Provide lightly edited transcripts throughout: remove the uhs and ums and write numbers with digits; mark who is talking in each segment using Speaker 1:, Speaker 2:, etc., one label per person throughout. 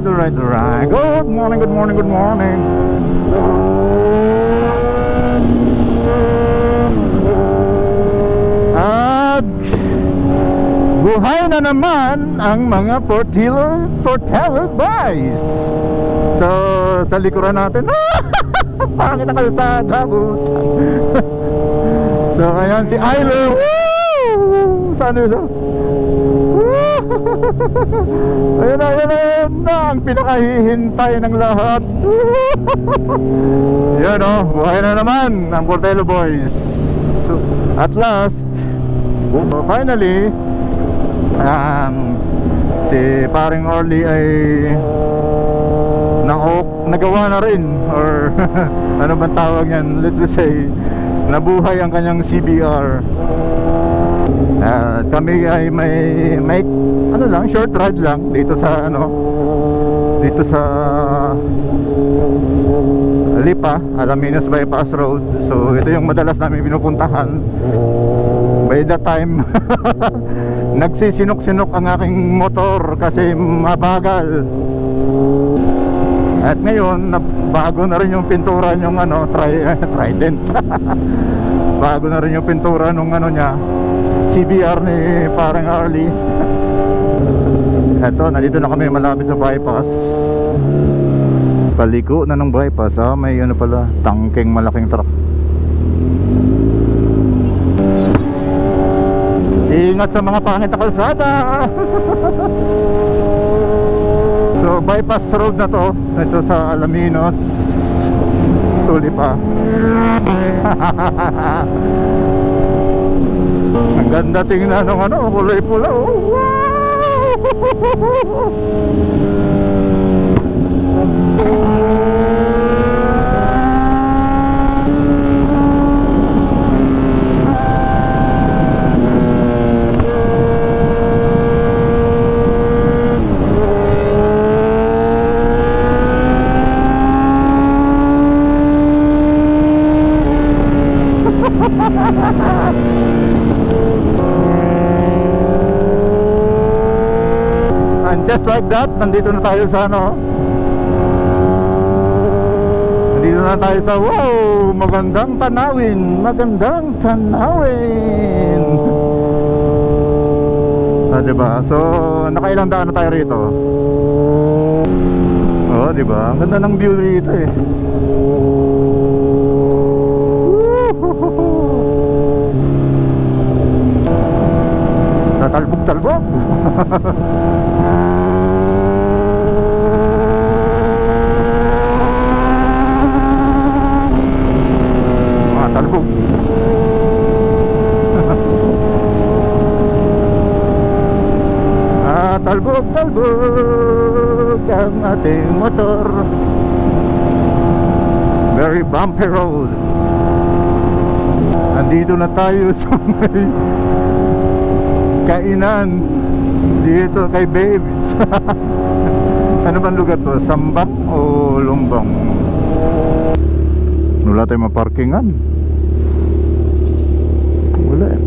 Speaker 1: alright. Good morning, good morning, good morning. At buhay na naman ang mga Portillo boys. So, sa likuran natin, pangit ang kalsada, butang. So, ayan si Ilo. Saan yun? Ayun na ang pinakahihintay ng lahat. Yan o, buhay na naman ang Portillo boys. So, at last, so finally, si paring Orly ay nagawa na rin, or ano bang tawag yan, let's say nabuhay ang kanyang CBR. Kami ay may ano lang, short ride lang dito sa Lipa, Alaminos Bypass Road. So ito yung madalas namin pinupuntahan. By that time nagsisinok-sinok ang aking motor kasi mabagal. At ngayon bago na rin yung pintura yung Trident. Bago na rin yung pintura nung niya, CBR ni parang Harley. Eto, nandito na kami malapit sa bypass. Paliko na ng bypass. May pala, tangkeng malaking truck. Ingat sa mga pangit na kalsada. So bypass road na to. Ito sa Alaminos Tulipa. Ang ganda tingnan ng kulay pula. Wow! And just like that, nandito na tayo sa nandito na tayo sa magandang tanawin. Diba? So, nakailang daan na tayo rito. Diba? Ang ganda ng view rito eh. Talbog. Talbog. Talbog ang ating motor. Very bumpy road. Andito na tayo sa may kainan dito kay Babes. Ano bang lugar to? Sambang o Lumbang? Wala tayong maparkingan. Wala eh.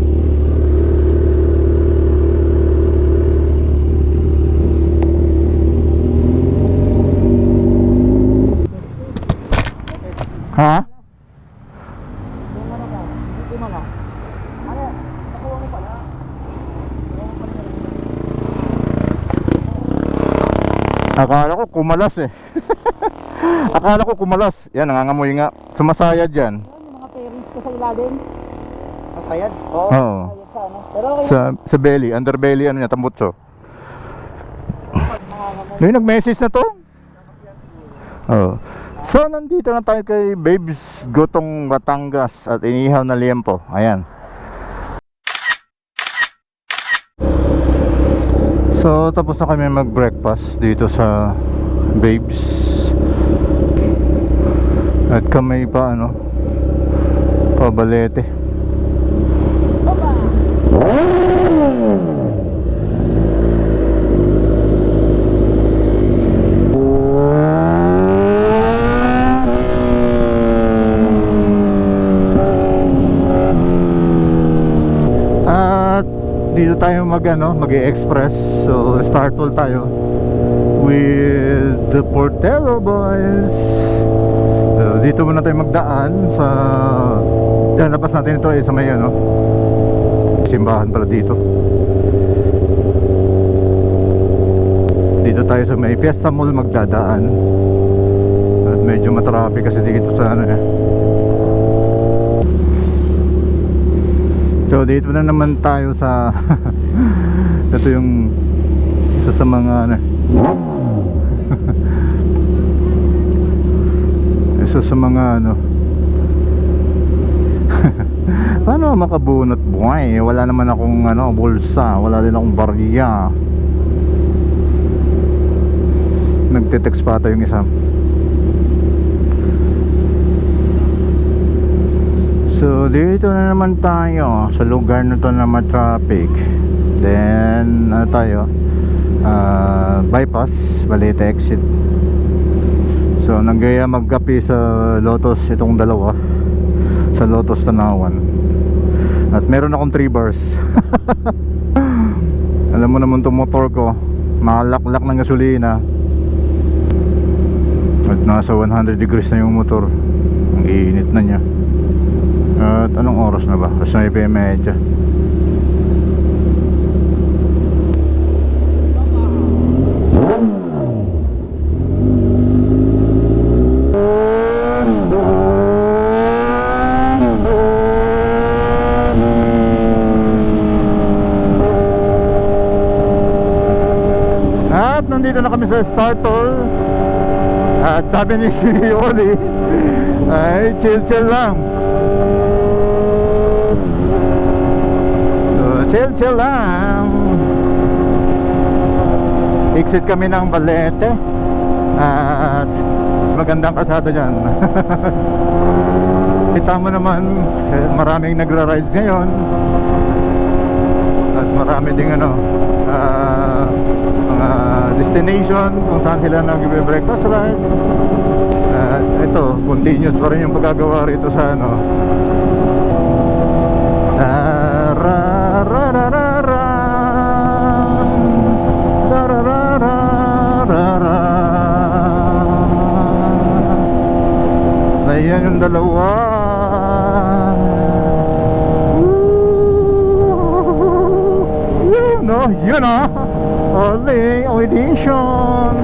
Speaker 1: Ha? Akala ko kumalas eh. Akala ko kumalas. Yan, nangangamoy nga. Sumasayad yan.
Speaker 2: Yung mga parents ko sa ilalim. Masayad?
Speaker 1: Oo. Sa belly, underbelly, tambutso. Yung nag-message na to? Oo. So, nandito na tayo kay Babes Gotong Batangas at inihaw na liempo. Ayan. So, tapos na kami mag-breakfast dito sa Babes. At kami pa pabalete. At dito tayo mag-e-express. So, start all tayo. with the Portelo boys. So, dito muna tayo magdaan sa labas natin ito ay sa may ano, simbahan pala dito. Dito tayo sa may Fiesta Mall magdadaan. At medyo matraffic kasi dito sa ano eh. So dito na naman tayo sa ito yung isa sa mga ano, isa sa mga ano paano makabunot buhay, wala naman akong ano, bulsa, wala din akong barya. Nagte-text pa ata yung isa. So dito na naman tayo sa lugar na to na ma-traffic. Then ano tayo, bypass Balete exit. So nanggaya magkape sa Lotus itong dalawa, sa Lotus Tanawan. At meron akong 3 bars. Alam mo naman itong motor ko, makalaklak ng gasolina. At nasa 100 degrees na yung motor. Ang init na niya. At anong oras na ba? Alas 9:30. At nandito na kami sa Startol. At sabi ni Oli ay chill lang. Chill lang. Exit kami ng Balete. At magandang kalsada dyan. Kita mo naman, maraming nagra-rides ngayon. At marami ding ano, mga destination kung saan sila nag-breakfast ride. At ito, continuous pa rin yung paggagawa rito sa ano, ayan yung dalawa. Yun know, Oli audition.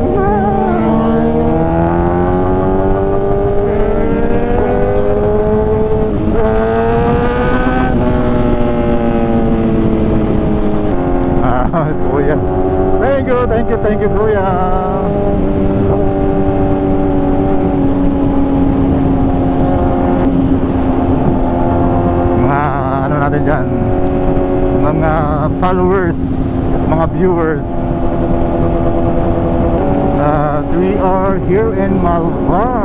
Speaker 1: Kuya, thank you kuya. Mga ano natin dyan, mga followers, mga viewers. We are here in Malvar.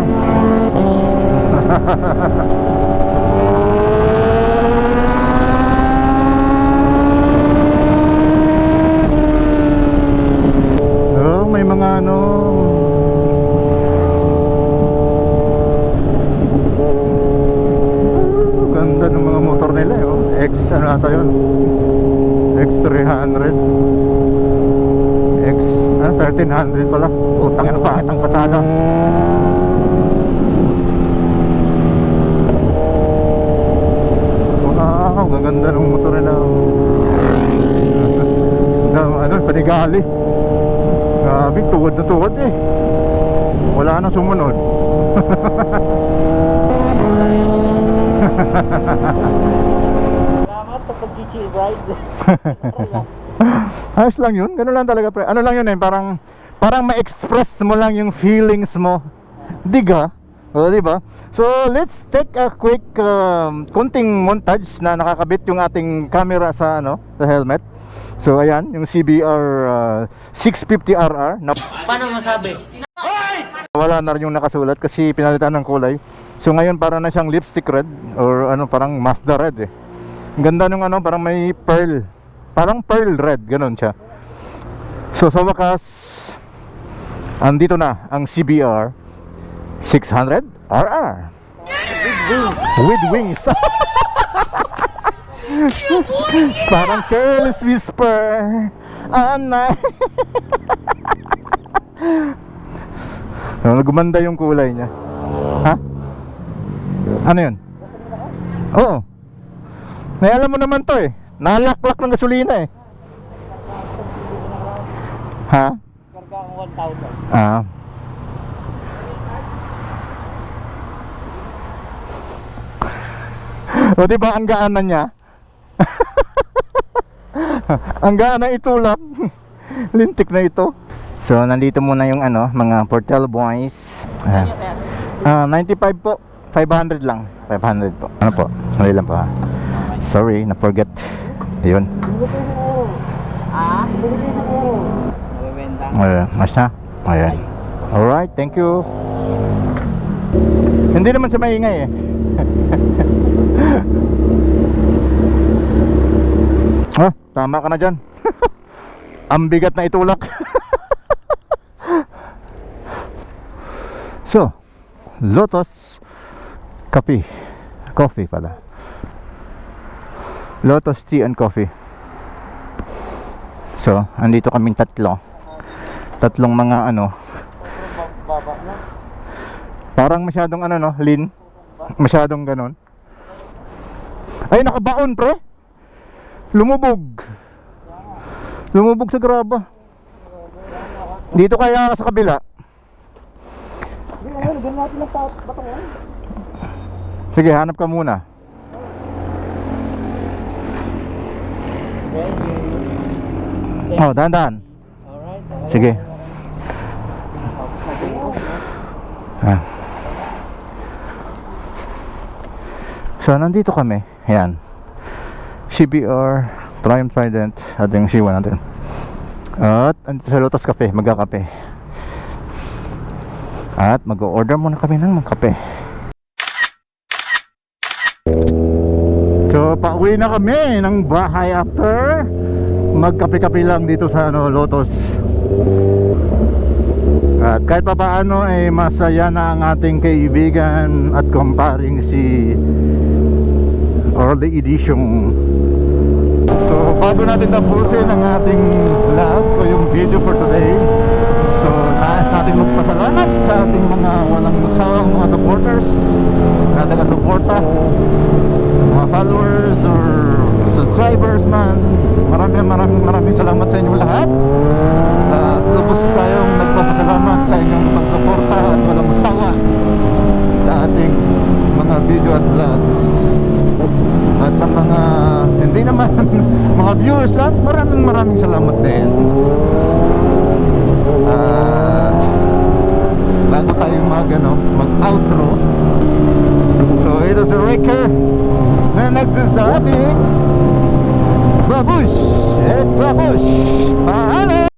Speaker 1: Oh, may mga ano, ganda ng mga motor nila eh, oh. X ano ata yun, X300, X 1300 pala. Utang na pangit ang pasada. Wow, gaganda ng motor nila. Ano, panigali. Grabe, tuwad na tuwad eh. Wala nang sumunod.
Speaker 2: Salamat sa pag-chill ride.
Speaker 1: Ayos lang yun, gano'n lang talaga pre. Ano lang yun eh, parang ma-express mo lang yung feelings mo. Diga? O, diba? So, let's take a quick konting montage na nakakabit yung ating camera sa ano, sa helmet. So, ayan, yung CBR 650RR na
Speaker 2: Paano masabi?
Speaker 1: wala na rin yung nakasulat kasi pinalitan ng kulay. So, ngayon para na siyang lipstick red or ano, parang Mazda red eh. Ang ganda nung ano, parang may pearl. Parang pearl red, ganun siya. So, sa wakas, andito na ang CBR 600RR with wings. Parang careless whisper. Gumanda yung kulay niya. Ha? Ano yun? Oo. Alam mo naman to eh. Nalaklak ng gasolina eh. Ha?
Speaker 2: Karga ang 1,000.
Speaker 1: Ah. O diba ang gaan na niya? Ang gaan na itulak. Lintik na ito. So nandito muna yung ano, mga Portel boys. Ah, 95 po. 500 lang. 500 po. Ano po? Sorry lang po ha. Sorry, na-forget. Ayun. Mas na? Ayan. Alright, thank you. Hindi naman siya maingay eh. Ah, tama ka na dyan. Ang bigat na itulak. So, Lotus Coffee pala. Lotus Tea and Coffee. So, andito kaming tatlong mga ano. Parang masyadong ano no, lean. Masyadong ganon. Ay, nakabaon pre. Lumubog sa graba. Dito kaya sa kabila. Sige, hanap ka muna. Oh, dahan-dahan. Sige. So, nandito kami. Ayan. CBR Prime Trident. Ating siwa natin. At andito sa Lotus Cafe, magkakape. At mag-order muna kami ng kape. So pauwi na kami ng bahay after magkape-kape lang dito sa ano, Lotus. At kahit pa paano ay masaya na ang ating kaibigan at kumparing si Early Edition. So bago natin tapusin ang ating vlog o yung video for today, so nais natin magpasalamat sa ating mga walang sawang mga supporters na taga-suporta, mga followers or subscribers man. Maraming salamat sa inyo lahat. At lubos tayong nagpapasalamat sa inyong pagsuporta at walang sawa sa ating mga video at vlogs. At sa mga hindi naman mga viewers lang, maraming salamat din. At bago tayo mag-outro, so ito si Ricker na nagsasabing babush! Babush! Paalam!